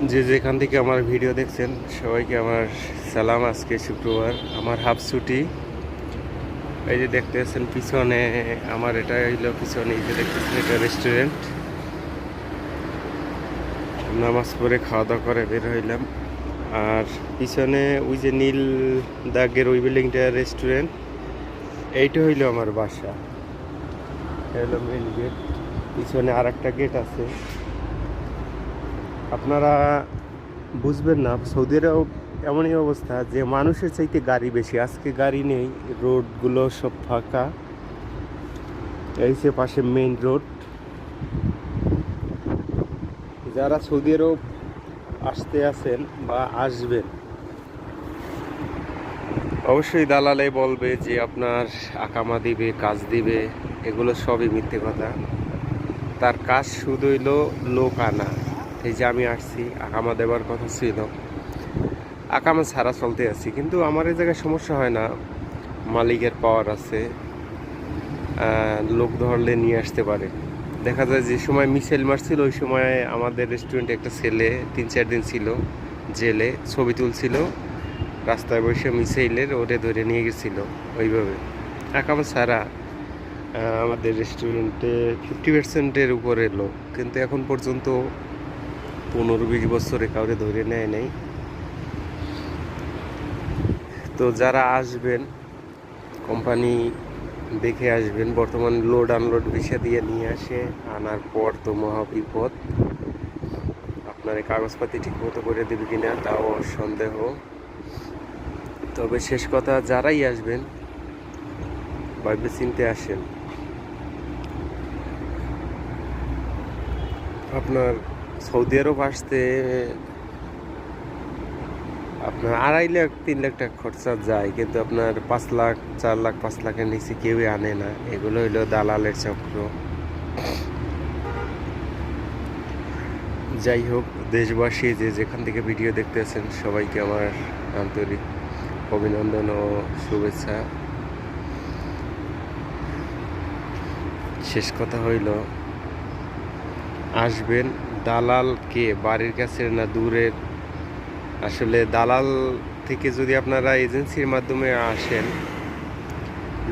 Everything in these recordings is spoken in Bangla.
যে যেখান থেকে আমার ভিডিও দেখছেন সবাইকে আমার সালাম। আজকে শুক্রবার, আমার হাফ ছুটি। এই যে দেখতেছেন পিছনে আমার, এটা হইলো পিছনে, এই যে দেখতেছেন এটা রেস্টুরেন্ট। নামাজ পড়ে খাওয়া দাওয়া করে বের হইলাম। আর পিছনে ওই যে নীল দাগের ওই বিল্ডিংটা রেস্টুরেন্ট। এইটা হইলো আমার বাসা, হলো মেন গেট। পিছনে আর একটা গেট আছে। আপনারা বুঝবেন না, সৌদি আরব এমনই অবস্থা যে মানুষের চাইতে গাড়ি বেশি। আজকে গাড়ি নেই, রোডগুলো সব ফাঁকা। এই যে পাশে মেইন রোড। যারা সৌদি আরব আসতে আছেন বা আসবেন, অবশ্যই দালালে বলবে যে আপনার আকামা দিবে, কাজ দিবে। এগুলো সবই মিথ্যে কথা। তার কাজ শুধু হইলো লোক আনা। এই যে আমি আসছি, আকামা দেওয়ার কথা ছিল, আকামা ছাড়া চলতে আছি। কিন্তু আমার এই জায়গায় সমস্যা হয় না, মালিকের পাওয়ার আছে, লোক ধরলে নিয়ে আসতে পারে। দেখা যায় যে সময় মিছিল মারছিল ওই সময় আমাদের রেস্টুরেন্টে একটা ছেলে 3-4 দিন ছিল জেলে, ছবি তুলছিল, রাস্তায় বসে মিসাইলের ওরে ধরে নিয়ে গেছিলো ওইভাবে। আকামা ছাড়া আমাদের রেস্টুরেন্টে 50%-এর উপরে লোক, কিন্তু এখন পর্যন্ত 15-20 বছরে কাউরে ধরে নেয় নাই। তো যারা আসবেন কোম্পানি দেখে আসবেন। বর্তমান লোড আনলোড ভিসা দিয়ে নিয়ে আসে, আনার পর তো মহা বিপদ। আপনার এই কাগজপাতি ঠিক মতো করে দেবে কিনা তাও সন্দেহ। তবে শেষ কথা, যারাই আসবেন ভাববে চিনতে আসেন। আপনার সৌদি আরব আসতে আপনার 2.5 লাখ 3 লাখ টাকা খরচা যায়, কিন্তু আপনার 5 লাখ 4 লাখ 5 লাখের নিচে কেউই আনে না। এগুলো হইলো দালালের চক্র। যাই হোক, দেশবাসী যে যেখান থেকে ভিডিও দেখতেছেন সবাইকে আমার আন্তরিক অভিনন্দন ও শুভেচ্ছা। শেষ কথা হইল, আসবেন। দালাল কে, বাড়ির কাছে না দূরের? আসলে দালাল থেকে যদি আপনারা এজেন্সির মাধ্যমে আসেন,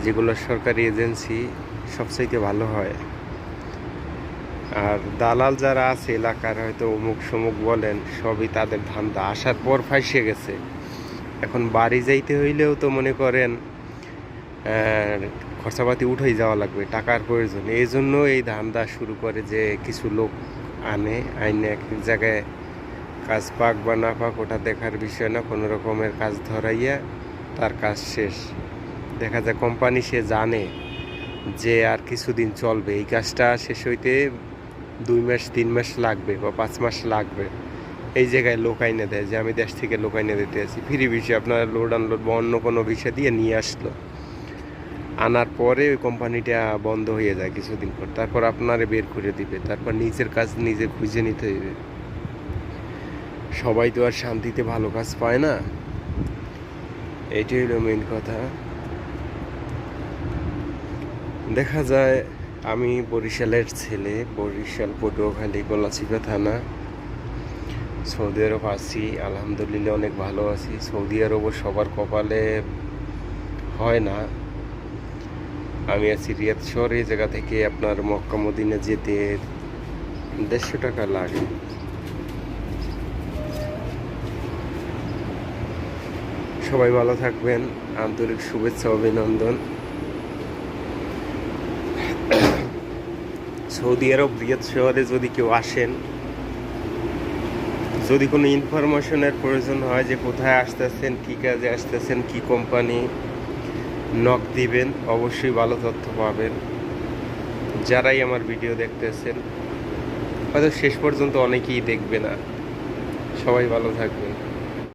যেগুলো সরকারি এজেন্সি, সবচাইতে ভালো হয়। আর দালাল যারা আছে এলাকার, হয়তো অমুক সমুক বলেন, সবই তাদের ধান্দা। আসার পর ফাঁসে গেছে। এখন বাড়ি যাইতে হইলেও তো মনে করেন খরচাপাতি উঠেই যাওয়া লাগবে, টাকার প্রয়োজন। এই জন্য এই ধান্দা শুরু করে যে কিছু লোক আইনে এক এক জায়গায় কাজ পাক বা না পাক ওটা দেখার বিষয় না, কোনো রকমের কাজ ধরাইয়া তার কাজ শেষ। দেখা যায় কোম্পানি সে জানে যে আর কিছুদিন চলবে, এই কাজটা শেষ হইতে 2 মাস 3 মাস লাগবে বা 5 মাস লাগবে। এই জায়গায় লোক আইনে দেয় যে আমি দেশ থেকে লোক আইনে দিতে আছি, ফ্রি ভিসা আপনার লোড আনলোড বা অন্য কোনো ভিসা দিয়ে নিয়ে আসলো। আনার পরে ওই কোম্পানিটা বন্ধ হয়ে যায় কিছুদিন পর, তারপর আপনারে বের করে দিবে। তারপর নিজের কাজ নিজে খুঁজে নিতে হইবে। সবাই তো আর শান্তিতে ভালো কাজ পায় না। এইটাই হলো মেন কথা। দেখা যায় আমি বরিশালের ছেলে, বরিশাল পটুয়াখালী গলাচিপা থানা, সৌদি আরব আছি। আলহামদুলিল্লাহ অনেক ভালো আছি। সৌদি আরবও সবার কপালে হয় না। আমি আছি রিয়াদ শহর। এই জায়গা থেকে আপনার মক্কা মদিনা যেতে 150 টাকা লাগে। সবাই ভালো থাকবেন, আন্তরিক শুভেচ্ছা অভিনন্দন। সৌদি আরব রিয়াদ শহরে যদি কেউ আসেন, যদি কোনো ইনফরমেশনের প্রয়োজন হয় যে কোথায় আসতেছেন, কী কাজে আসতেছেন, কী কোম্পানি, নক দিবেন, অবশ্যই ভালো তথ্য পাবেন। যারাই আমার ভিডিও দেখতেছেন, হয়তো শেষ পর্যন্ত অনেকেই দেখবে না। সবাই ভালো থাকবেন।